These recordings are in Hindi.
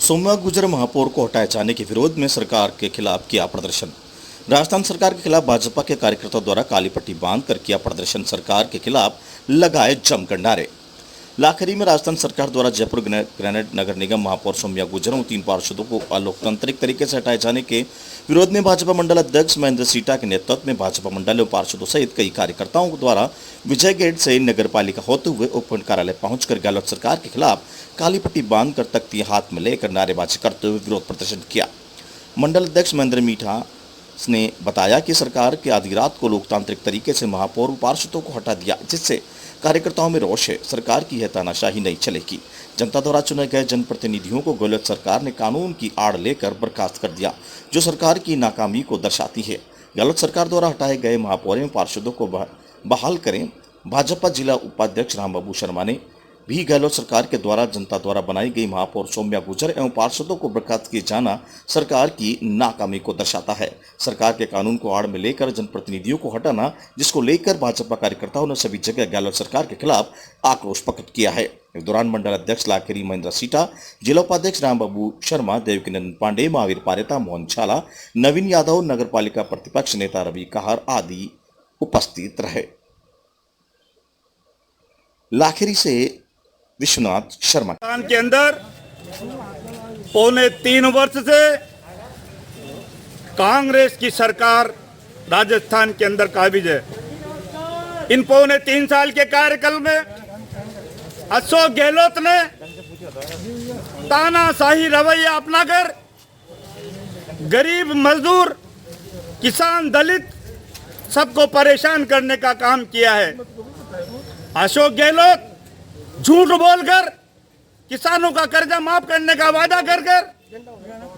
सोम्या गुर्जर महापौर को हटाए जाने के विरोध में सरकार के खिलाफ किया प्रदर्शन। राजस्थान सरकार के खिलाफ भाजपा के कार्यकर्ताओं द्वारा काली पट्टी बांधकर किया प्रदर्शन। सरकार के खिलाफ लगाए जमकर नारे। लाखरी में राजस्थान सरकार द्वारा जयपुर ग्रेनेड नगर निगम महापौर सोम्या गुर्जर और 3 पार्षदों को अलोकतांत्रिक तरीके से हटाए जाने के विरोध में भाजपा मंडल अध्यक्ष महेंद्र सीटा के नेतृत्व में भाजपा मंडल और पार्षदों सहित कई कार्यकर्ताओं द्वारा विजय गेट से नगर पालिका होते हुए उपखंड कार्यालय पहुंचकर गहलोत सरकार के खिलाफ काली पट्टी बांधकर तख्ती हाथ में लेकर नारेबाजी करते हुए विरोध प्रदर्शन किया। मंडल अध्यक्ष महेंद्र मीठा ने बताया कि सरकार के आधी रात को लोकतांत्रिक तरीके से महापौर पार्षदों को हटा दिया, जिससे कार्यकर्ताओं में रोष है। सरकार की यह तानाशाही नहीं चलेगी। जनता द्वारा चुने गए जनप्रतिनिधियों को गहलोत सरकार ने कानून की आड़ लेकर बर्खास्त कर दिया, जो सरकार की नाकामी को दर्शाती है। गहलोत सरकार द्वारा हटाए गए महापौर एवं पार्षदों को बहाल करें। भाजपा जिला उपाध्यक्ष रामबाबू शर्मा ने भी गहलोत सरकार के द्वारा जनता द्वारा बनाई गई महापौर सोम्या गुर्जर एवं पार्षदों को बर्खास्त किए जाना सरकार की नाकामी को दर्शाता है। सरकार के कानून को आड़ में लेकर जनप्रतिनिधियों को हटाना, जिसको लेकर भाजपा कार्यकर्ताओं ने सभी जगह गहलोत सरकार के खिलाफ आक्रोश प्रकट किया है। इस दौरान मंडल अध्यक्ष लाखेरी महेंद्र सीटा, जिला उपाध्यक्ष रामबाबू शर्मा, देवकीनंदन पांडे, महावीर पारेता, मोहन छाला, नवीन यादव, नगर पालिका प्रतिपक्ष नेता रवि कहार आदि उपस्थित रहे। लाखेरी से विश्वनाथ शर्मा। के अंदर पौने 3 वर्ष से कांग्रेस की सरकार राजस्थान के अंदर काबिज है। इन पौने 3 साल के कार्यकाल में अशोक गहलोत ने तानाशाही रवैया अपनाकर गरीब, मजदूर, किसान, दलित सबको परेशान करने का काम किया है। अशोक गहलोत झूठ बोलकर किसानों का कर्जा माफ करने का वादा कर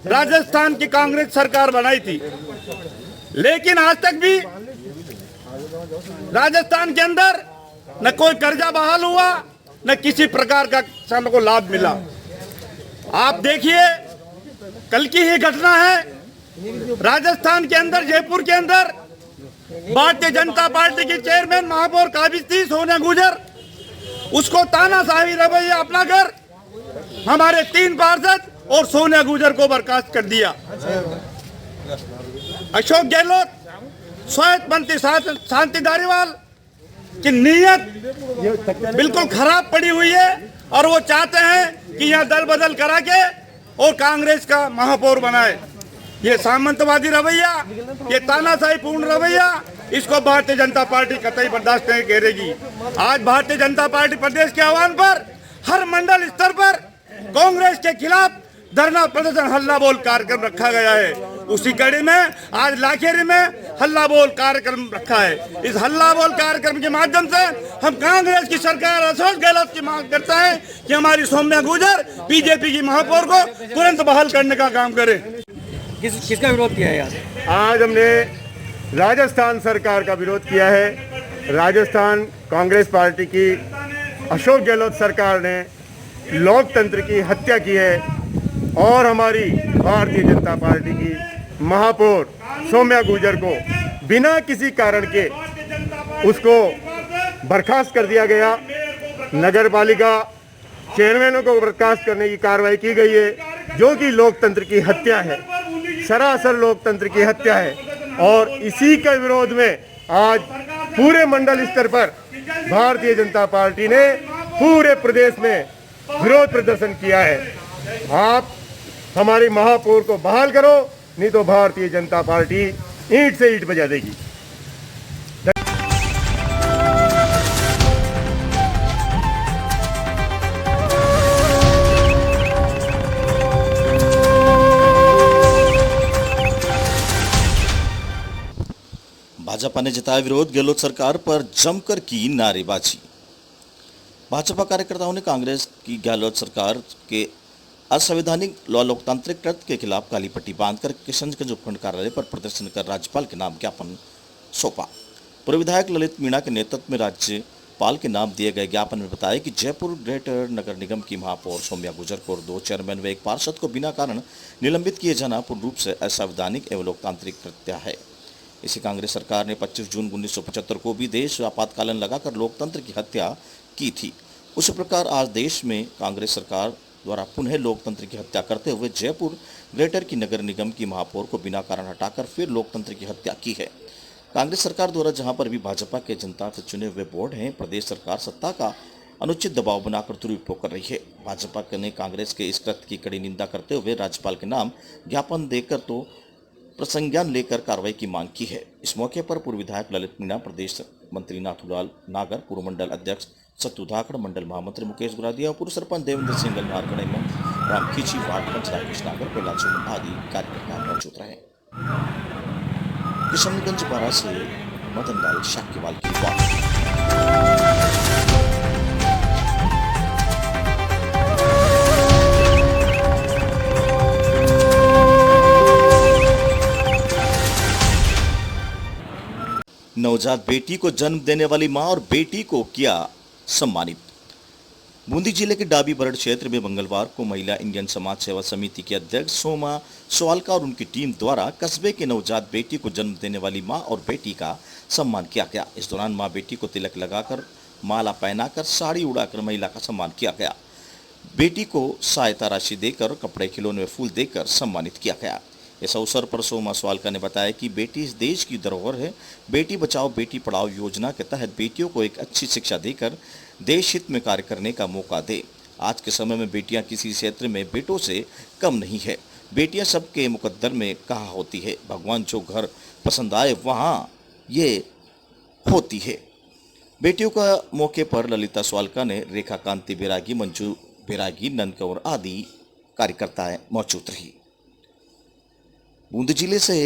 राजस्थान की कांग्रेस सरकार बनाई थी, लेकिन आज तक भी राजस्थान के अंदर न कोई कर्जा बहाल हुआ, न किसी प्रकार का किसानों को लाभ मिला। आप देखिए, कल की ही घटना है, राजस्थान के अंदर, जयपुर के अंदर भारतीय जनता पार्टी की चेयरमैन महापौर काबिज थी सोम्या गुर्जर, उसको तानाशाही रवैया अपनाकर हमारे 3 पार्षद और सोम्या गुर्जर को बर्खास्त कर दिया। अशोक गहलोत, स्वायत्तमंत्री शांति धारीवाल की नीयत बिल्कुल खराब पड़ी हुई है और वो चाहते हैं कि यहाँ दल बदल करा के और कांग्रेस का महापौर बनाए। ये सामंतवादी रवैया, ये तानाशाही पूर्ण रवैया, इसको भारतीय जनता पार्टी कतई बर्दाश्त नहीं करेगी। आज भारतीय जनता पार्टी प्रदेश के आह्वान पर हर मंडल स्तर पर कांग्रेस के खिलाफ धरना प्रदर्शन, हल्ला बोल कार्यक्रम रखा गया है। उसी कड़ी में आज लाखेरी में हल्ला बोल कार्यक्रम रखा है। इस हल्ला बोल कार्यक्रम के माध्यम से हम कांग्रेस की सरकार अशोक गहलोत की मांग करते हैं कि हमारी सोम्या गुर्जर बीजेपी की महापौर को तुरंत बहाल करने का काम करे। किसका विरोध किया है? आज हमने राजस्थान सरकार का विरोध किया है। राजस्थान कांग्रेस पार्टी की अशोक गहलोत सरकार ने लोकतंत्र की हत्या की है और हमारी भारतीय जनता पार्टी की महापौर सोम्या गुर्जर को बिना किसी कारण के उसको बर्खास्त कर दिया गया। नगर पालिका चेयरमैनों को बर्खास्त करने की कार्रवाई की गई है, जो कि लोकतंत्र की हत्या है, सरासर लोकतंत्र की हत्या है। और इसी के विरोध में आज पूरे मंडल स्तर पर भारतीय जनता पार्टी ने पूरे प्रदेश में विरोध प्रदर्शन किया है। आप हमारी महापौर को बहाल करो, नहीं तो भारतीय जनता पार्टी ईंट से ईंट बजा देगी। भाजपा ने जताया विरोध, गहलोत सरकार पर जमकर की नारेबाजी। भाजपा कार्यकर्ताओं ने कांग्रेस की गहलोत सरकार के असंवैधानिक लोकतांत्रिक कृत्य के खिलाफ काली पट्टी बांधकर किशनगंज उपखंड कार्यालय पर प्रदर्शन कर राज्यपाल के नाम ज्ञापन सौंपा। पूर्व विधायक ललित मीणा के नेतृत्व में राज्यपाल के नाम दिए गए ज्ञापन में बताया कि जयपुर ग्रेटर नगर निगम की महापौर सोम्या गुर्जर को 2 चेयरमैन व 1 पार्षद को बिना कारण निलंबित किए जाना पूर्ण रूप से असंवैधानिक एवं लोकतांत्रिक कृत्य है। इसी कांग्रेस सरकार ने 25 जून 1975 को भी देश आपातकालीन लगाकर लोकतंत्र की हत्या की थी। उसी प्रकार आज देश में कांग्रेस सरकार द्वारा पुनः लोकतंत्र की हत्या करते हुए जयपुर ग्रेटर की नगर निगम की महापौर को बिना कारण हटाकर फिर लोकतंत्र की हत्या की है। कांग्रेस सरकार द्वारा जहां पर भी भाजपा के जनता से चुने हुए बोर्ड हैं, प्रदेश सरकार सत्ता का अनुचित दबाव बनाकर दुरुपयोग कर रही है। भाजपा ने कांग्रेस के इस कृत्य की कड़ी निंदा करते हुए राज्यपाल के नाम ज्ञापन देकर तो प्रसंज्ञान लेकर कार्रवाई की मांग की है। इस मौके पर पूर्व विधायक ललित मीणा, प्रदेश मंत्री नाथूलाल नागर, पूर्व मंडल अध्यक्ष सत्तू धाकड़, मंडल महामंत्री मुकेश गुरादिया, पूर्व सरपंच देवेंद्र सिंह नारगढ़, राम खींची, वार्ड पंच राकेश नागर, प्रहलाद आदि कार्यकर्ता मौजूद रहे। किशनगंज बारा से मदन लाल शाक्यवाल की रिपोर्ट। नवजात बेटी को जन्म देने वाली मां और बेटी को किया सम्मानित। बूंदी जिले के डाबी बरड़ क्षेत्र में मंगलवार को महिला इंडियन समाज सेवा समिति के अध्यक्ष सोमा सोवालका और उनकी टीम द्वारा कस्बे के नवजात बेटी को जन्म देने वाली मां और बेटी का सम्मान किया गया। इस दौरान मां बेटी को तिलक लगाकर, माला पहनाकर, साड़ी उड़ाकर महिला का सम्मान किया गया। बेटी को सहायता राशि देकर, कपड़े, खिलौने, फूल देकर सम्मानित किया गया। इस अवसर पर सोमा सोवालका ने बताया कि बेटी इस देश की धरोहर है। बेटी बचाओ बेटी पढ़ाओ योजना के तहत बेटियों को एक अच्छी शिक्षा देकर देश हित में कार्य करने का मौका दे। आज के समय में बेटियां किसी क्षेत्र में बेटों से कम नहीं है। बेटियां सबके मुकद्दर में कहा होती है, भगवान जो घर पसंद आए वहां ये होती है। बेटियों का मौके पर ललिता सोवालका ने, रेखा कांति बैरागी, मंजू बैरागी, नंदकौर आदि कार्यकर्ताएं मौजूद रही। बूंदी जिले से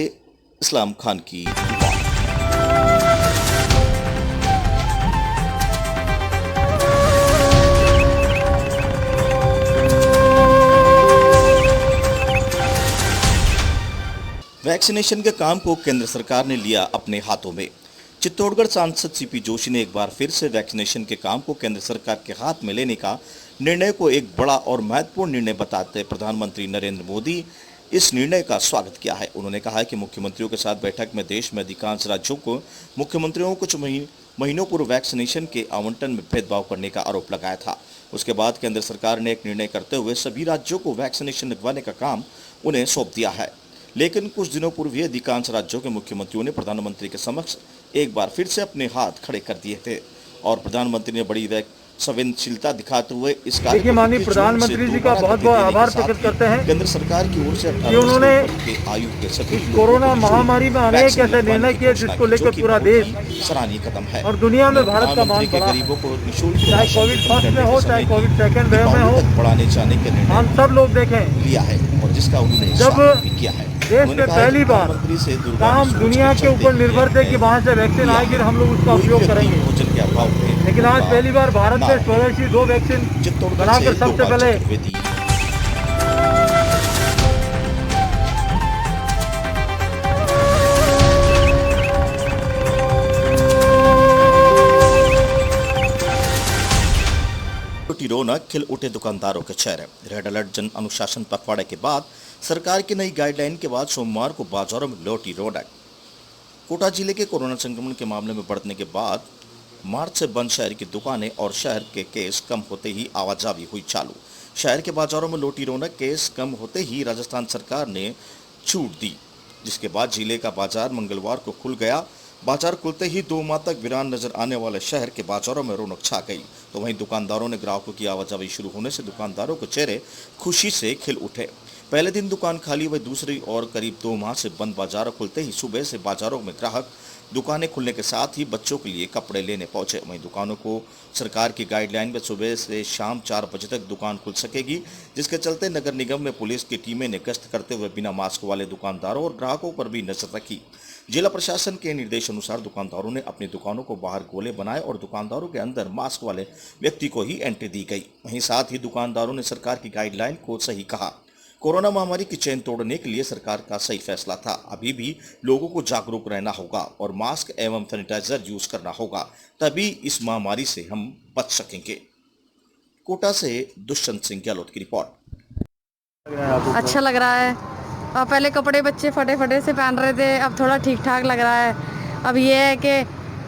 इस्लाम खान की रिपोर्ट। वैक्सीनेशन के काम को केंद्र सरकार ने लिया अपने हाथों में। चित्तौड़गढ़ सांसद सीपी जोशी ने एक बार फिर से वैक्सीनेशन के काम को केंद्र सरकार के हाथ में लेने का निर्णय को एक बड़ा और महत्वपूर्ण निर्णय बताते प्रधानमंत्री नरेंद्र मोदी इस निर्णय का स्वागत किया है। उन्होंने कहा है कि मुख्यमंत्रियों के साथ बैठक में देश में अधिकांश राज्यों को मुख्यमंत्रियों को कुछ महीनों पूर्व वैक्सीनेशन के आवंटन में भेदभाव करने का आरोप लगाया था। उसके बाद केंद्र सरकार ने एक निर्णय करते हुए सभी राज्यों को वैक्सीनेशन लगवाने का काम उन्हें सौंप दिया है। लेकिन कुछ दिनों पूर्व ही अधिकांश राज्यों के मुख्यमंत्रियों ने प्रधानमंत्री के समक्ष एक बार फिर से अपने हाथ खड़े कर दिए थे और प्रधानमंत्री ने बड़ी संवेदनशीलता दिखाते हुए इस कार्य देखिए, माननीय प्रधानमंत्री जी का बहुत बहुत आभार प्रकट करते हैं केंद्र सरकार की ओर से कि उन्होंने आयु के सभी कोरोना महामारी में अनेक ऐसे निर्णय किए जिसको लेकर पूरा देश सराहनीय कदम है और दुनिया में भारत का मान बढ़ा। गरीबों को निःशुल्क, चाहे कोविड फर्स्ट में हो, चाहे कोविड सेकंड वेव में हो, बढ़ाने जाने के निर्णय हम सब लोग देखें लिया है और जिसका उन्होंने जब भी किया है। देश में पहली बार काम दुनिया के ऊपर निर्भर थे कि वहाँ से वैक्सीन आएगी, हम लोग उसका उपयोग करेंगे। भोजन के अभाव में लेकिन आज पहली बार भारत में स्वदेशी 2 वैक्सीन बनाकर सबसे पहले रौनक खिल उठे दुकानदारों के चेहरे। रेड अलर्ट जन अनुशासन पखवाड़े के बाद सरकार की नई गाइडलाइन के बाद सोमवार को बाजारों में लौटी रौनक। कोटा जिले के कोरोना संक्रमण के मामले में बढ़ने के बाद मार्च से बंद शहर की दुकानें और शहर के केस कम होते ही आवाजाही हुई चालू। शहर के बाजारों में लौटी रौनक। केस कम होते ही राजस्थान सरकार ने छूट दी, जिसके बाद जिले का बाजार मंगलवार को खुल गया। बाजार खुलते ही 2 माह तक वीरान नजर आने वाले शहर के बाजारों में रौनक छा गई। तो वहीं दुकानदारों ने ग्राहकों की आवाजाही शुरू होने से दुकानदारों के चेहरे खुशी से खिल उठे। पहले दिन दुकान खाली हुई, दूसरी ओर करीब 2 माह से बंद बाजार खुलते ही सुबह से बाजारों में ग्राहक दुकानें खुलने के साथ ही बच्चों के लिए कपड़े लेने पहुंचे। वहीं दुकानों को सरकार की गाइडलाइन में सुबह से शाम 4 बजे तक दुकान खुल सकेगी, जिसके चलते नगर निगम में पुलिस की टीमें ने गश्त करते हुए बिना मास्क वाले दुकानदारों और ग्राहकों पर भी नजर रखी। जिला प्रशासन के निर्देश अनुसार दुकानदारों ने अपनी दुकानों को बाहर गोले बनाए और दुकानदारों के अंदर मास्क वाले व्यक्ति को ही एंट्री दी गई। वहीं साथ ही दुकानदारों ने सरकार की गाइडलाइन को सही कहा। कोरोना महामारी की चेन तोड़ने के लिए सरकार का सही फैसला था। अभी भी लोगों को जागरूक रहना होगा और मास्क एवं सैनिटाइजर यूज करना होगा, तभी इस महामारी से हम बच सकेंगे। कोटा से दुष्यंत सिंह गहलोत की रिपोर्ट। अच्छा लग रहा है। और पहले कपड़े बच्चे फटे फटे से पहन रहे थे, अब थोड़ा ठीक ठाक लग रहा है। अब ये है कि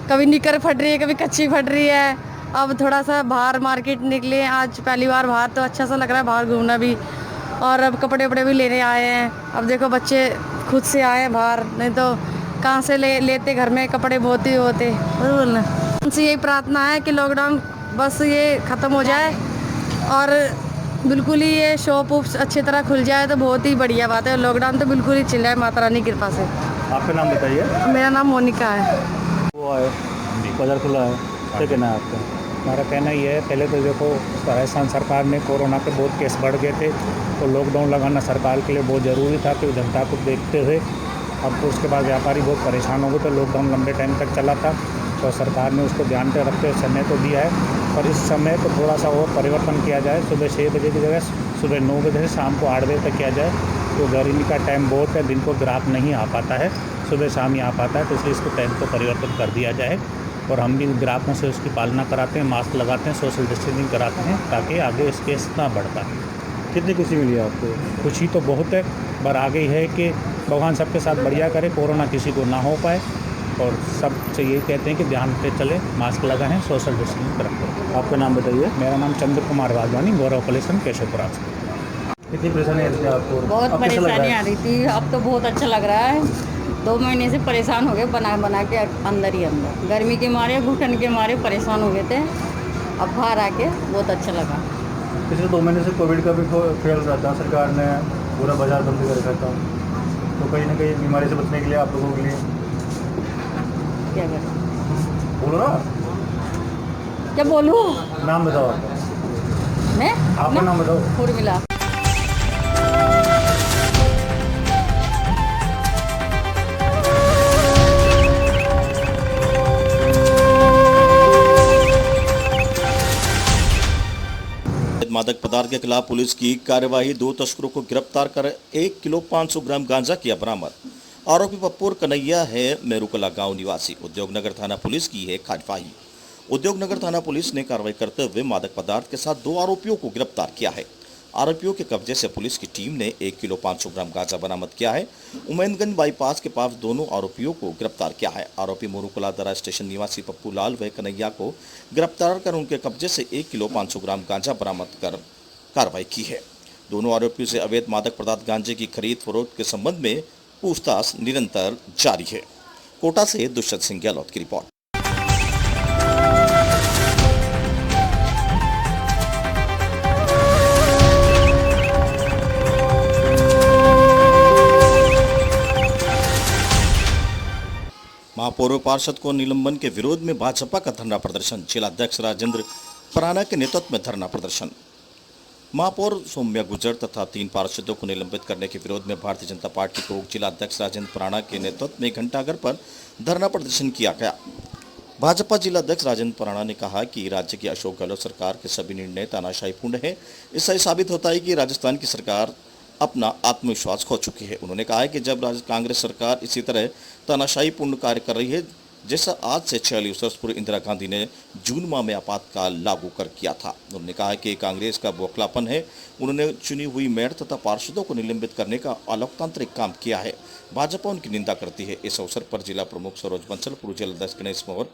कभी निकर फट रही है, कभी कच्ची फट रही है, अब थोड़ा सा बाहर मार्केट निकले आज पहली बार बाहर, तो अच्छा सा लग रहा है बाहर घूमना भी। और अब कपड़े वपड़े भी लेने आए हैं। अब देखो बच्चे खुद से आए हैं बाहर, नहीं तो कहाँ से लेते, घर में कपड़े बहुत ही होते। बोलना उनसे यही प्रार्थना है कि लॉकडाउन बस ये ख़त्म हो जाए और बिल्कुल ही ये शॉप अच्छी तरह खुल जाए तो बहुत ही बढ़िया बात है। लॉकडाउन तो बिल्कुल ही चिल जाए माता रानी की कृपा से। आपका नाम बताइए। मेरा नाम मोनिका है। वो है बाजार खुला है, क्या कहना है आपका? हमारा कहना ये है, पहले तो देखो राजस्थान सरकार ने कोरोना के बहुत केस बढ़ गए थे, तो लॉकडाउन लगाना सरकार के लिए बहुत ज़रूरी था कि जनता को देखते हुए। अब तो उसके बाद व्यापारी बहुत परेशान हो गए, तो लॉकडाउन लंबे टाइम तक चला था, तो सरकार ने उसको ध्यान पे रखते हुए समय तो दिया है, पर इस समय को थोड़ा सा और परिवर्तन किया जाए। सुबह 6 बजे की जगह सुबह 9 बजे से शाम को 8 बजे तक किया जाए। तो गर्मी का टाइम बहुत है, दिन को ग्राहक नहीं आ पाता है, सुबह शाम ही आ पाता है, तो इसलिए इसको टाइम को परिवर्तन कर दिया जाए। और हम भी ग्राहकों से उसकी पालना कराते हैं, मास्क लगाते हैं, सोशल डिस्टेंसिंग कराते हैं, ताकि आगे इस केस ना बढ़ पाए। कितनी खुशी मिली आपको? खुशी तो बहुत है, पर आगे है कि भगवान सबके साथ बढ़िया करे, कोरोना किसी को ना हो पाए। और सबसे यही कहते हैं कि ध्यान पे चले, मास्क लगाएं, सोशल डिस्टेंसिंग रखें। आपका नाम बताइए। मेरा नाम चंद्र कुमार वाधवानी, गौरव कलेक्शन, केशवपुरा से। कितनी परेशानी आ रही थी आपको? बहुत अब कैसा लग रहा परेशानी है? आ रही थी, अब तो बहुत अच्छा लग रहा है। 2 महीने से परेशान हो गए, बना के अंदर ही अंदर, गर्मी के मारे, घुटन के मारे परेशान हो गए थे। अब बाहर आके बहुत अच्छा लगा। पिछले 2 महीने से कोविड का भी फेल रहा था, सरकार ने पूरा बाजार बंद कर रखा था, तो कहीं ना कहीं बीमारी से बचने के लिए आप लोगों के लिए क्या करें, बोलो ना, क्या बोलूँ नाम बताओ आपका। मैं? आपका नाम बताओ। उर्मिला। मादक पदार्थ के खिलाफ पुलिस की कार्यवाही, 2 तस्करों को गिरफ्तार कर 1 किलो 500 ग्राम गांजा किया बरामद। आरोपी पप्पू कन्हैया है मेरुकला गांव निवासी। उद्योगनगर थाना पुलिस की है कार्यवाही। उद्योगनगर थाना पुलिस ने कार्रवाई करते हुए मादक पदार्थ के साथ 2 आरोपियों को गिरफ्तार किया है। आरोपियों के कब्जे से पुलिस की टीम ने 1 किलो 500 ग्राम गांजा बरामद किया है। उमेदगंज बाईपास के पास दोनों आरोपियों को गिरफ्तार किया है। आरोपी मोरूकला दरा स्टेशन निवासी पप्पू लाल व कन्हैया को गिरफ्तार कर उनके कब्जे से 1 किलो 500 ग्राम गांजा बरामद कर कार्रवाई की है। दोनों आरोपियों से अवैध मादक पदार्थ गांजे की खरीद फरोख्त के संबंध में पूछताछ निरंतर जारी है। कोटा से दुष्यंत सिंह गहलोत की रिपोर्ट। महापौर पार्षद को निलंबन के विरोध में भाजपा का धरना प्रदर्शन। जिलाध्यक्ष राजेंद्र पराना के नेतृत्व में धरना प्रदर्शन। महापौर सौम्या गुर्जर तथा 3 पार्षदों को निलंबित करने के विरोध में भारतीय जनता पार्टी को जिलाध्यक्ष राजेंद्र पराना के नेतृत्व में घंटाघर पर धरना प्रदर्शन किया गया। भाजपा जिलाध्यक्ष राजेंद्र पराना ने कहा कि राज्य की अशोक गहलोत सरकार के सभी निर्णय तानाशाहीपूर्ण है। इससे साबित होता है कि राजस्थान की सरकार अपना आत्मविश्वास खो चुकी है। उन्होंने कहा है कि जब कांग्रेस सरकार इसी तरह तानाशाहीपूर्ण कार्य कर रही है, जैसा आज से 46 वर्ष पूर्व इंदिरा गांधी ने जून माह में आपातकाल लागू कर किया था। उन्होंने कहा कि कांग्रेस का बौखलापन है। उन्होंने चुनी हुई मेयर तथा पार्षदों को निलंबित करने का अलोकतांत्रिक काम किया है। भाजपा उनकी निंदा करती है। इस अवसर पर जिला प्रमुख सरोज बंसल, पूर्व जिलाध्यक्ष गणेश मोहर,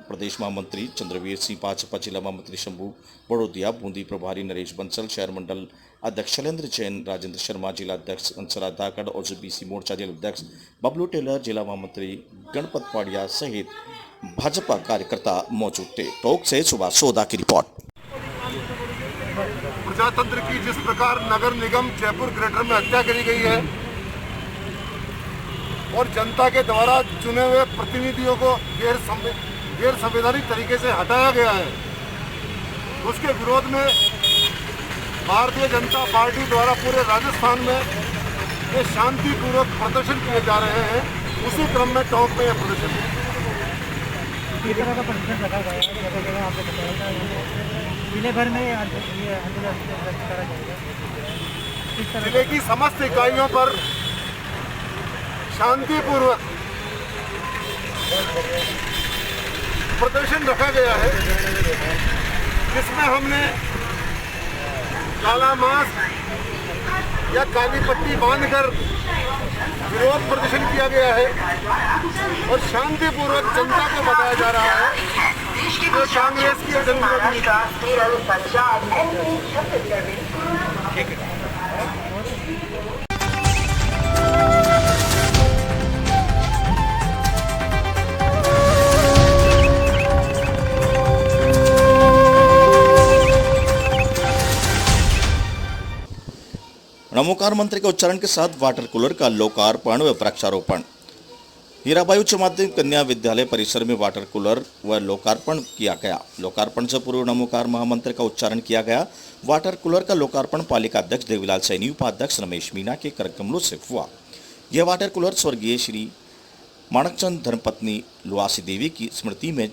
प्रदेश महामंत्री चंद्रवीर सिंह, भाजपा जिला महामंत्री शंभू बड़ोदिया, बूंदी प्रभारी नरेश बंसल, शहर मंडल अध्यक्ष शैलेंद्र जैन, राजेंद्र शर्मा, जिला अध्यक्ष अंसरा धाकड़ और बीसी मोर्चा जिला अध्यक्ष बबलू टेलर, जिला महामंत्री गणपत पाड़िया सहित भाजपा कार्यकर्ता मौजूद थे। टोंक से सुभाष सोदा की रिपोर्ट। प्रजातंत्र की जिस प्रकार नगर निगम जयपुर ग्रेटर में हत्या करी गई है और जनता के द्वारा चुने हुए प्रतिनिधियों को गैर संवैधानिक तरीके से हटाया गया है, उसके विरोध में भारतीय जनता पार्टी द्वारा पूरे राजस्थान में ये शांतिपूर्वक प्रदर्शन किए जा रहे हैं। उसी क्रम में टोंक में यह प्रदर्शन है। किस तरह का प्रदर्शन रखा गया है? जगह जगह आपको बताया जिले भर में जिले की समस्त इकाइयों पर शांतिपूर्वक प्रदर्शन रखा गया है, जिसमें हमने काला मास्क या काली पट्टी बांधकर विरोध प्रदर्शन किया गया है और शांतिपूर्वक जनता को बताया जा रहा है कांग्रेस की महाराष्ट्र केरल पंजाब एमपी छत्तीसगढ़ में नमोकार मंत्र के उच्चारण के साथ वाटर कूलर का लोकार्पण व वृक्षारोपण। हीराबाई उच्च माध्यमिक कन्या विद्यालय परिसर में वाटर कूलर व लोकार्पण किया गया। लोकार्पण से पूर्व नमोकार महामंत्र का उच्चारण किया गया। वाटर कूलर का लोकार्पण पालिका अध्यक्ष देवीलाल सैनी, उपाध्यक्ष रमेश मीणा के करकमलों से हुआ। यह वाटर कूलर स्वर्गीय श्री माणकचंद धर्मपत्नी लुआसी देवी की स्मृति में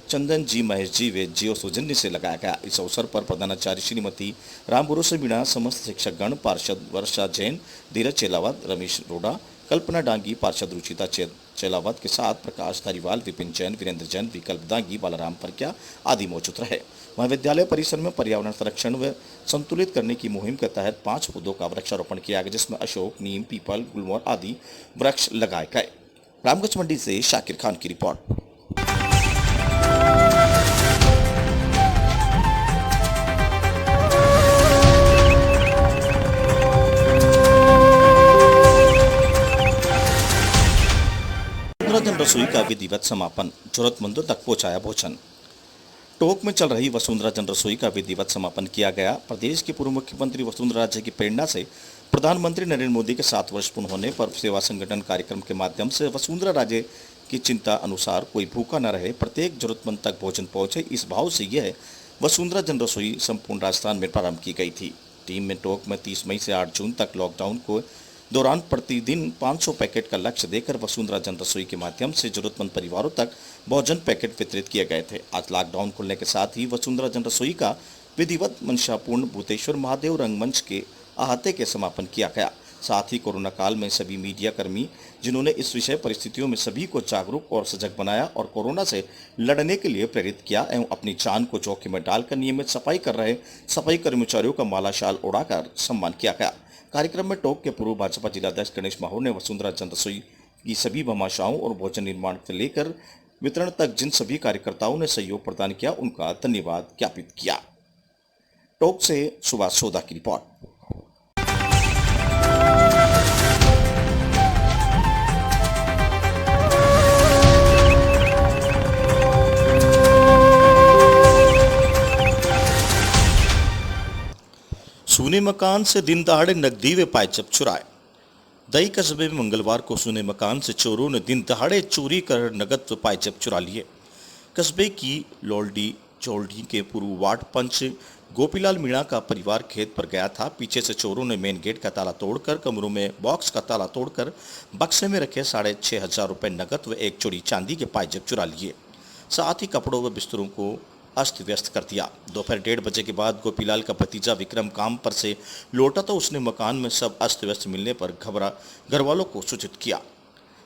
चंदन जी, महेश जी व जियो सौजन्य से लगाया गया। इस अवसर पर प्रधानाचार्य श्रीमती रामभरोसे मीणा, समस्त शिक्षकगण, पार्षद वर्षा जैन, धीरज चेलावत, रमेश रोडा, कल्पना डांगी, पार्षद रुचिता चेलावत के साथ प्रकाश धारीवाल, विपिन जैन, वीरेंद्र जैन, विकल्प दांगी, बालाराम परकिया आदि मौजूद रहे। महाविद्यालय परिसर में पर्यावरण संरक्षण व संतुलित करने की मुहिम के तहत 5 पौधों का वृक्षारोपण किया गया, जिसमें अशोक, नीम, पीपल, गुलमोहर आदि वृक्ष लगाए गए। रामगंज मंडी से शाकिर खान की रिपोर्ट। वसुंधरा जन रसोई का विधिवत समापन, जरूरतमंदों तक पहुंचाया भोजन। टोंक में चल रही वसुंधरा जन रसोई का विधिवत समापन किया गया। प्रदेश के पूर्व मुख्यमंत्री वसुंधरा राजे की प्रेरणा से प्रधानमंत्री नरेंद्र मोदी के 7 वर्ष पूर्ण होने पर सेवा संगठन कार्यक्रम के माध्यम से वसुंधरा राजे की चिंता अनुसार कोई भूखा न रहे, प्रत्येक जरूरतमंद तक भोजन पहुंचे, इस भाव से यह वसुंधरा जन रसोई संपूर्ण राजस्थान में प्रारंभ की गई थी। टीम में टोंक में 30 मई से 8 जून तक लॉकडाउन को दौरान प्रतिदिन 500 पैकेट का लक्ष्य देकर वसुंधरा जन रसोई के माध्यम से जरूरतमंद परिवारों तक भोजन पैकेट वितरित किए गए थे। आज लॉकडाउन खुलने के साथ ही वसुंधरा जन रसोई का विधिवत मंशापूर्ण भूतेश्वर महादेव रंगमंच के अहाते के समापन किया गया। साथ ही कोरोना काल में सभी मीडिया कर्मी जिन्होंने इस विषय परिस्थितियों में सभी को जागरूक और सजग बनाया और कोरोना से लड़ने के लिए प्रेरित किया एवं अपनी जान को जोखिम में डालकर नियमित सफाई कर रहे सफाई कर्मचारियों का माला शाल उड़ाकर सम्मान किया गया। कार्यक्रम में टोंक के पूर्व भाजपा जिलाध्यक्ष गणेश माहौर ने वसुंधरा जन रसोई की सभी भामाशाओं और भोजन निर्माण से लेकर वितरण तक जिन सभी कार्यकर्ताओं ने सहयोग प्रदान किया उनका धन्यवाद ज्ञापित किया। टोंक से सुभाष सोदा की रिपोर्ट। सूने मकान से दिन दहाड़े नकदी व पाइचप चुराए। दही कस्बे में मंगलवार को सूने मकान से चोरों ने दिन दहाड़े चोरी कर नकद व पाइचप चुरा लिए। कस्बे की लोल्डी चोल्डी के पूर्व वार्ड पंच गोपीलाल मीणा का परिवार खेत पर गया था। पीछे से चोरों ने मेन गेट का ताला तोड़कर कमरों में बॉक्स का ताला तोड़कर बक्से में रखे 6,500 रुपये नकद व एक जोड़ी चांदी के पाइचप चुरा लिए। साथ ही कपड़ों व बिस्तरों को अस्त व्यस्त कर दिया। दोपहर 1:30 बजे के बाद गोपीलाल का भतीजा विक्रम काम पर से लौटा तो उसने मकान में सब अस्त व्यस्त मिलने पर घबरा घरवालों को सूचित किया,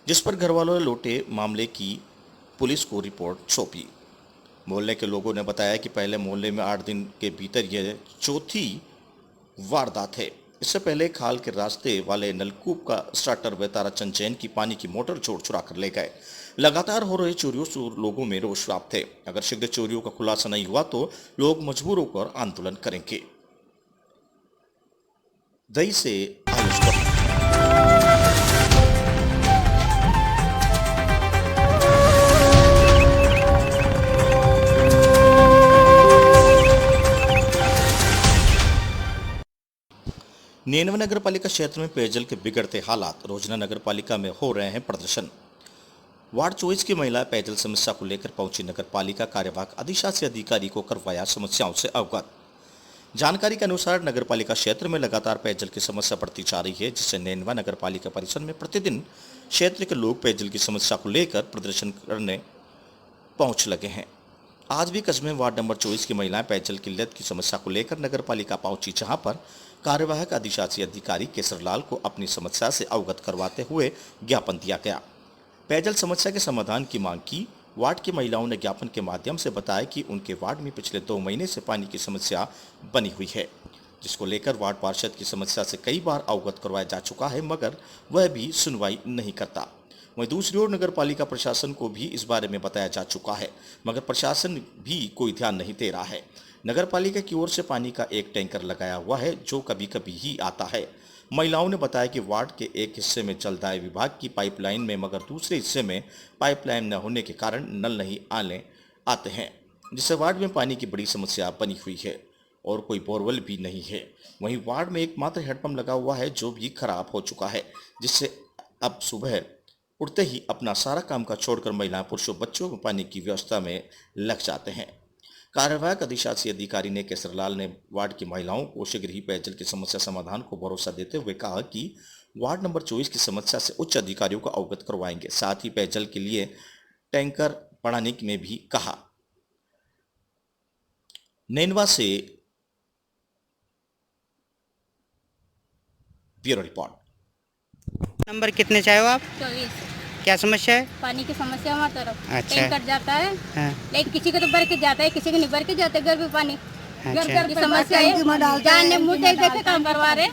जिस पर घरवालों ने लौटे मामले की पुलिस को रिपोर्ट सौंपी। मोहल्ले के लोगों ने बताया कि पहले मोहल्ले में 8 दिन के भीतर यह चौथी वारदात है। इससे पहले खाल के रास्ते वाले नलकूप का स्टार्टर व ताराचंद जैन की पानी की मोटर चुरा कर ले गए। लगातार हो रहे चोरियों से लोगों में रोष व्याप्त है। अगर शीघ्र चोरियों का खुलासा नहीं हुआ तो लोग मजबूर होकर आंदोलन करेंगे। दही से आयुष नेनवा नगर पालिका क्षेत्र में पेयजल के बिगड़ते हालात। रोजना नगर पालिका में हो रहे हैं प्रदर्शन। वार्ड 24 की महिला पेयजल समस्या को लेकर पहुंची नगर पालिका कार्यवाहक अधिशासी अधिकारी को करवाया समस्याओं से अवगत। जानकारी के अनुसार नगर पालिका क्षेत्र में लगातार पेयजल की समस्या बढ़ती जा रही है, जिससे नेनवा नगर पालिका परिसर में प्रतिदिन क्षेत्र के लोग पेयजल की समस्या को लेकर प्रदर्शन करने पहुंच लगे हैं। आज भी कस्बे वार्ड नंबर 24 की महिलाएं पेयजल किल्लत की समस्या को लेकर नगर पालिका पहुंची, जहां पर कार्यवाहक अधिशासी अधिकारी केसरलाल को अपनी समस्या से अवगत करवाते हुए ज्ञापन दिया गया। पेयजल समस्या के समाधान की मांग की। वार्ड की महिलाओं ने ज्ञापन के माध्यम से बताया कि उनके वार्ड में पिछले 2 महीने से पानी की समस्या बनी हुई है, जिसको लेकर वार्ड पार्षद की समस्या से कई बार अवगत करवाया जा चुका है, मगर वह भी सुनवाई नहीं करता। वहीं दूसरी ओर नगर पालिका प्रशासन को भी इस बारे में बताया जा चुका है, मगर प्रशासन भी कोई ध्यान नहीं दे रहा है। नगर पालिका की ओर से पानी का एक टैंकर लगाया हुआ है जो कभी कभी ही आता है। महिलाओं ने बताया कि वार्ड के एक हिस्से में जल दाय विभाग की पाइपलाइन में, मगर दूसरे हिस्से में पाइपलाइन न होने के कारण नल नहीं आते हैं, जिससे वार्ड में पानी की बड़ी समस्या बनी हुई है और कोई बोरवेल भी नहीं है। वहीं वार्ड में एकमात्र हैंडपंप लगा हुआ है जो भी खराब हो चुका है, जिससे अब सुबह उठते ही अपना सारा काम का छोड़कर महिलाएं, पुरुषों, बच्चों को पानी की व्यवस्था में लग जाते हैं। कार्यवाहक अधिशासी अधिकारी ने केसरलाल ने वार्ड की महिलाओं को शीघ्र ही पेयजल की समस्या समाधान को भरोसा देते हुए कहा कि वार्ड नंबर 24 की समस्या से उच्च अधिकारियों को अवगत करवाएंगे। साथ ही पेयजल के लिए टैंकर बढ़ाने में भी कहा। नैनवा से ब्यूरो रिपोर्ट। नंबर कितने चाहे हो आप? 24। क्या समस्या है? पानी की समस्या हमारी तरफ। अच्छा। टैंकर जाता है, हाँ। लेकिन किसी को तो भर के जाता है, किसी को नहीं भर के जाता है। घर में पानी अच्छा। घर की समस्या है। जाने मुँह देख देख के काम करवा रहे।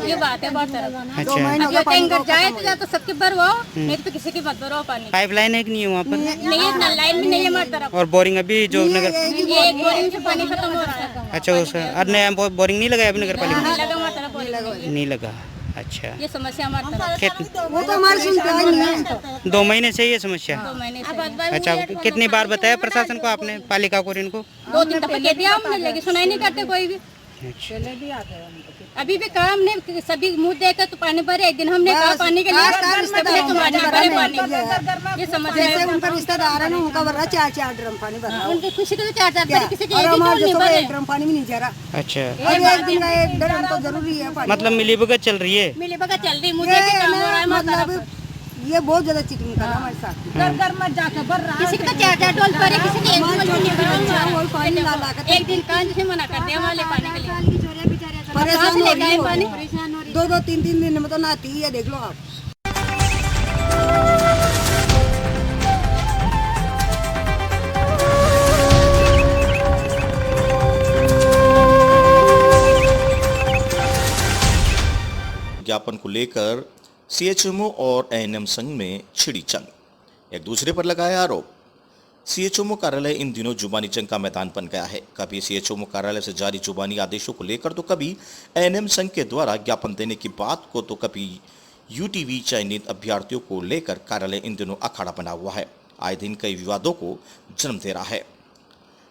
ये बात है बहुत तरफ। अच्छा। टैंकर जाए तो या तो सबके भरवाओ, नहीं तो किसी की मत भरवाओ पानी। पाइपलाइन है कि नहीं है वहाँ पर? नहीं है ना, लाइन भी नहीं है हमारी तरफ। और बोरिंग अभी जो नगर ये एक बोरिंग से पानी खत्म हो रहा है। अच्छा, उस नया बोरिंग नहीं लगाया अभी नगर पालिका नहीं लगा हमारी तरफ बोरिंग। नहीं लगा। अच्छा। ये समस्या हमारी तरफ। वो तो हमारे सुनते हैं। 2 महीने से ये समस्या। 2 महीने से। अच्छा, कितनी बार बताया प्रशासन को आपने, पालिका को, इनको? 2-3 दफा कह दिया हमने, लेकिन सुनाई नहीं करते कोई भी। अभी भी काम नहीं, सभी मुंह देकर तो पानी भरे। एक दिन हमने कहा पानी के लिए तुम्हारे भरे पानी। ये समस्या है। उनका रिश्तेदार है ना, उनका भर रहा 4-4 ड्रम पानी भर रहा। उनके खुशी तो 4-4 भरे, किसी के और एक ही हमारे नहीं जैसे भरे। 1 ड्रम पानी भी नहीं जा रहा। अच्छा। एक दिन का 1 ड्रम तो जरूरी है पानी। मतलब मिलीभगत चल रही है। मिली भगत चल रही, मुझे भी काम हो रहा है हमारी तरफ। ये बहुत ज्यादा चिकन कर रहा है हमारे साथ। घर में जाकर भर रहा है। किसी का 4-4 डोल भरे, किसी के एक डोल नहीं भरा। एक दिन कहा जिसे मना कर दिया हमारे पानी के लिए। परेशान हो रही है पानी। 2-2, 3-3 दिन में तो नहाती है, देख लो आप। ज्ञापन को लेकर सीएचएमओ और एएनएम संघ में छिड़ी जंग। एक दूसरे पर लगाया आरोप। सीएचएमओ कार्यालय इन दिनों जुबानी जंग का मैदान बन गया है। कभी सीएचएमओ कार्यालय से जारी जुबानी आदेशों को लेकर तो कभी एएनएम संघ के द्वारा ज्ञापन देने की बात को, तो कभी यूटीवी चयनित अभ्यर्थियों को लेकर कार्यालय इन दिनों अखाड़ा बना हुआ है। आए दिन कई विवादों को जन्म दे रहा है।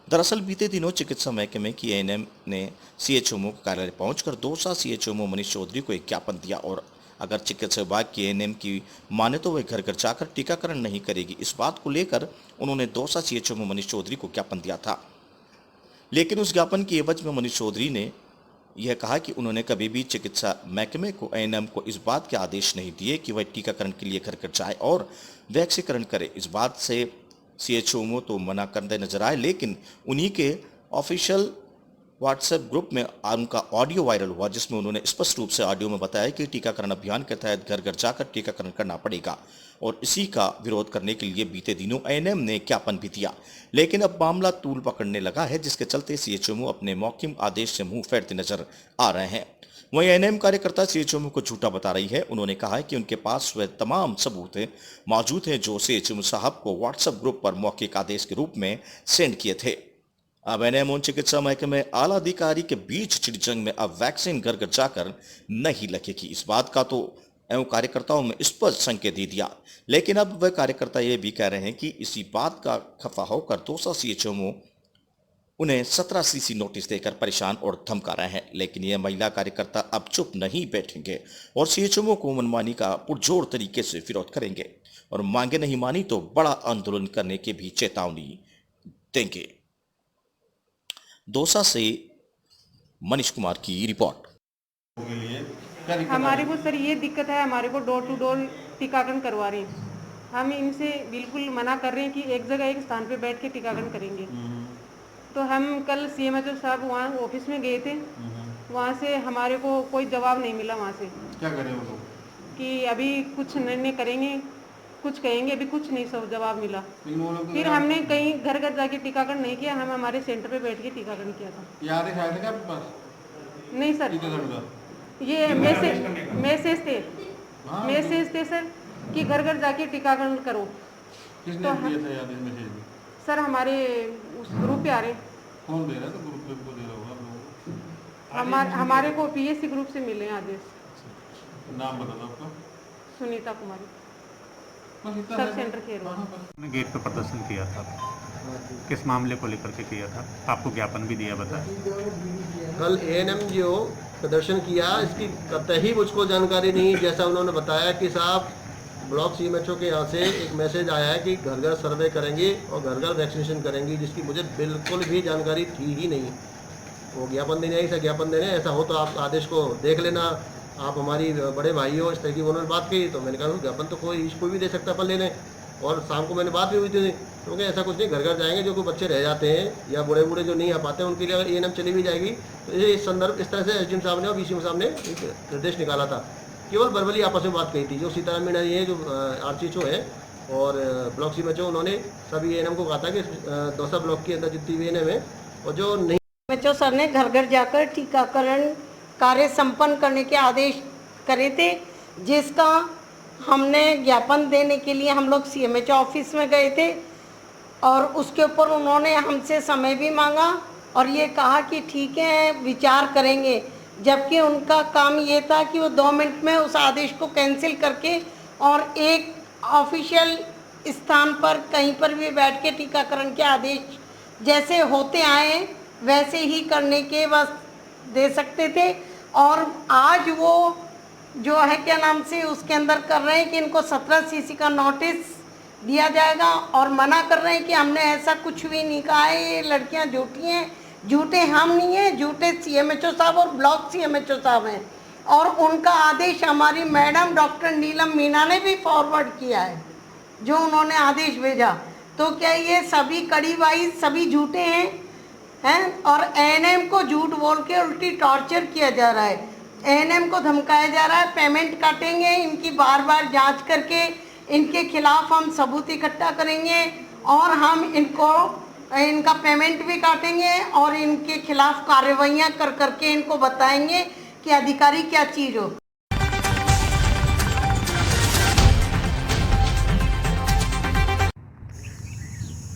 दरअसल बीते दिनों चिकित्सा महकमे की एएनएम ने सीएचएमओ कार्यालय पहुंचकर दौसा सीएचएमओ मनीष चौधरी को एक ज्ञापन दिया और अगर चिकित्सा विभाग की एएनएम की माने तो वह घर घर जाकर टीकाकरण नहीं करेगी। इस बात को लेकर उन्होंने दौसा सीएचएमओ मनीष चौधरी को ज्ञापन दिया था। लेकिन उस ज्ञापन की एवज में मनीष चौधरी ने यह कहा कि उन्होंने कभी भी चिकित्सा महकमे को, एएनएम को इस बात के आदेश नहीं दिए कि वह टीकाकरण के लिए घर घर जाए और वैक्सीकरण करे। इस बात से सीएचएमओ तो मना करते नजर आए, लेकिन उन्हीं के ऑफिशियल व्हाट्सएप ग्रुप में उनका ऑडियो वायरल हुआ, जिसमें उन्होंने स्पष्ट रूप से ऑडियो में बताया कि टीकाकरण अभियान के तहत घर घर जाकर टीकाकरण करना पड़ेगा और इसी का विरोध करने के लिए बीते दिनों एएनएम ने ज्ञापन भी दिया। लेकिन अब मामला तूल पकड़ने लगा है, जिसके चलते सीएचएमओ अपने मौखिक आदेश से मुंह फेरते नजर आ रहे हैं। वहीं एएनएम कार्यकर्ता सीएचएमओ को झूठा बता रही है। उन्होंने कहा है कि उनके पास वह तमाम सबूत मौजूद हैं जो सीएचएमओ साहब को व्हाट्सएप ग्रुप पर मौखिक आदेश के रूप में सेंड किए थे। अब एएनएम और चिकित्सा महकमे आला अधिकारी के बीच छिड़ी जंग में अब वैक्सीन घर घर जाकर नहीं लगेगी। इस बात का तो एवं कार्यकर्ताओं में स्पष्ट संकेत दे दिया, लेकिन अब वह कार्यकर्ता ये भी कह रहे हैं कि इसी बात का खफा होकर दौसा सीएचएमओ उन्हें 17 सीसी नोटिस देकर परेशान और धमका रहे हैं। लेकिन ये महिला कार्यकर्ता अब चुप नहीं बैठेंगे और सीएचएमओ को मनमानी का पुरजोर तरीके से विरोध करेंगे और मांगे नहीं मानी तो बड़ा आंदोलन करने की भी चेतावनी देंगे। दौसा से मनीष कुमार की रिपोर्ट। हमारे को सर ये दिक्कत है, हमारे को डोर टू डोर टीकाकरण करवा रहे हैं। हम इनसे बिल्कुल मना कर रहे हैं कि एक जगह एक स्थान पे बैठ के टीकाकरण करेंगे। तो हम कल सीएमएचओ साहब वहाँ ऑफिस में गए थे, वहाँ से हमारे को कोई जवाब नहीं मिला। वहाँ से क्या करें वो लोग? कि अभी कुछ निर्णय करेंगे, कुछ कहेंगे, अभी कुछ नहीं सब जवाब मिला। फिर हमने कहीं घर घर जाके टीकाकरण नहीं किया, हम हमारे सेंटर पे बैठ के टीकाकरण किया था। याद है आपके पास? नहीं सर, ये मैसेज थे। मैसेज थे सर कि घर घर जाके टीकाकरण करो। किसने तो दिया था याद मैसेज में? सर हमारे उस ग्रुप पे आ रहे, कौन दे रहा है? तो ग्रुप पे को दे रहा होगा आप लोगों को। हमारे को पीएससी ग्रुप से मिले हैं आदेश। नाम बता दो आपका। सुनीता कुमारी, बस इतना सब है। सेंटर खेल रहा है। ने गेट पे प्रदर्शन किया था, किस मामले को लेकर के किया था? आपको ज्ञापन भी दिया बता। कल एएनएम जो प्रदर्शन किया इसकी कतई मुझको जानकारी नहीं है। जैसा उन्होंने बताया कि साहब ब्लॉक सीएमएचओ के यहाँ से एक मैसेज आया है कि घर घर सर्वे करेंगे और घर घर वैक्सीनेशन करेंगे, जिसकी मुझे बिल्कुल भी जानकारी थी ही नहीं। वो ज्ञापन देने आई, ज्ञापन देने ऐसा हो तो आप आदेश को देख लेना, आप हमारी बड़े भाई हो, इस तरह की उन्होंने बात की। तो मैंने कहा ज्ञापन तो कोई भी दे सकता है, अपन ले लें। और शाम को मैंने बात भी हुई थी, क्योंकि ऐसा कुछ नहीं, घर घर जाएंगे, जो कोई बच्चे रह जाते हैं या बूढ़े बूढ़े जो नहीं आ पाते हैं उनके लिए अगर एएनएम चली भी जाएगी तो ये इस संदर्भ इस तरह से एसडीएम साहब ने और बीसीएम साहब ने एक निर्देश निकाला था। केवल वर्बली आपस में बात कही थी। जो सीताराम मीणा ये जो आरसीएचओ है और ब्लॉक सीएमएचओ, उन्होंने सभी एएनएम को कहा था कि दौसा ब्लॉक के अंदर जितनी भी एएनएम है और जो नहीं, सीएमएचओ सर ने घर घर जाकर टीकाकरण कार्य संपन्न करने के आदेश करे थे, जिसका हमने ज्ञापन देने के लिए हम लोग सीएमएचओ ऑफिस में गए थे और उसके ऊपर उन्होंने हमसे समय भी मांगा और ये कहा कि ठीक है विचार करेंगे, जबकि उनका काम ये था कि वो 2 मिनट में उस आदेश को कैंसिल करके और एक ऑफिशियल स्थान पर कहीं पर भी बैठ के टीकाकरण के आदेश जैसे होते आए वैसे ही करने के बस दे सकते थे। और आज वो जो है क्या नाम से उसके अंदर कर रहे हैं कि इनको 17 सीसी का नोटिस दिया जाएगा और मना कर रहे हैं कि हमने ऐसा कुछ भी नहीं कहा है, ये लड़कियां झूठी हैं। झूठे हम नहीं हैं, झूठे सीएमएचओ साहब और ब्लॉक सीएमएचओ साहब हैं। और उनका आदेश हमारी मैडम डॉक्टर नीलम मीणा ने भी फॉरवर्ड किया है, जो उन्होंने आदेश भेजा। तो क्या ये सभी कड़ी वाइज सभी झूठे हैं और एएनएम को झूठ बोल के उल्टी टॉर्चर किया जा रहा है। एएनएम को धमकाया जा रहा है, पेमेंट काटेंगे, इनकी बार बार जांच करके इनके खिलाफ हम सबूत इकट्ठा करेंगे और हम इनका पेमेंट भी काटेंगे और इनके खिलाफ कार्रवाइयाँ कर करके इनको बताएंगे कि अधिकारी क्या चीज़ हो।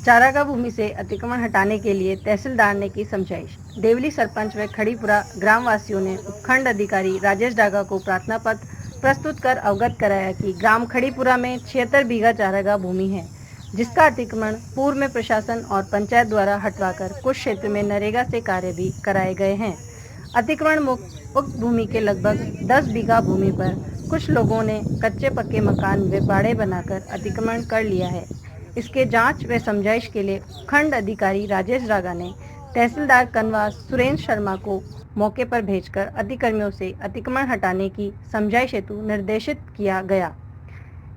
चारागाह भूमि से अतिक्रमण हटाने के लिए तहसीलदार ने की समझाइश। देवली सरपंच व खड़ीपुरा ग्रामवासियों ने उपखंड अधिकारी राजेश डागा को प्रार्थना पत्र प्रस्तुत कर अवगत कराया कि ग्राम खड़ीपुरा में 76 बीघा चारागाह भूमि है, जिसका अतिक्रमण पूर्व में प्रशासन और पंचायत द्वारा हटवाकर कुछ क्षेत्र में नरेगा से कार्य भी कराए गए हैं। अतिक्रमण मुक्त उक्त भूमि के लगभग 10 बीघा भूमि पर कुछ लोगों ने कच्चे पक्के मकान व बाड़े बनाकर अतिक्रमण कर लिया है। इसके जांच व समझाइश के लिए खंड अधिकारी राजेश डागा ने तहसीलदार कनवास सुरेंद्र शर्मा को मौके पर भेजकर अधिकारियों से अतिक्रमण हटाने की समझाइश हेतु निर्देशित किया गया।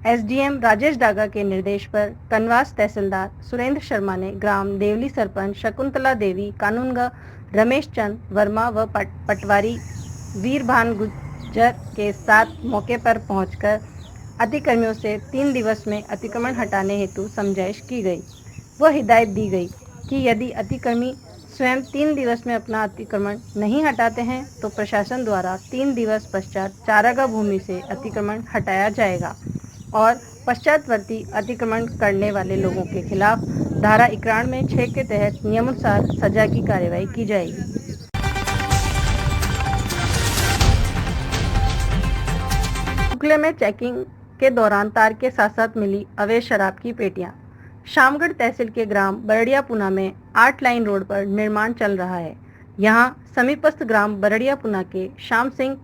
एसडीएम राजेश डागा के निर्देश पर कनवास तहसीलदार सुरेंद्र शर्मा ने ग्राम देवली सरपंच शकुंतला देवी, कानूनगा रमेश चंद वर्मा व पटवारी वीरभान गुज्जर के साथ मौके पर पहुंचकर अधिकारियों से 3 दिवस में अतिक्रमण हटाने हेतु समझाइश की गई। वह हिदायत दी गई कि यदि अतिक्रमी स्वयं 3 दिवस में अपना अतिक्रमण नहीं हटाते हैं तो प्रशासन द्वारा 3 दिवस पश्चात चारागाह भूमि से अतिक्रमण हटाया जाएगा और पश्चातवर्ती अतिक्रमण करने वाले लोगों के खिलाफ धारा 91 में 6 के तहत नियमानुसार सजा की कार्रवाई की जाएगी। खुले में चेकिंग के दौरान तार के साथ साथ मिली अवैध शराब की पेटियां। शामगढ़ तहसील के ग्राम बरड़िया पुना में 8 लाइन रोड पर निर्माण चल रहा है। यहां समीपस्थ ग्राम बरड़िया पुना के श्याम सिंह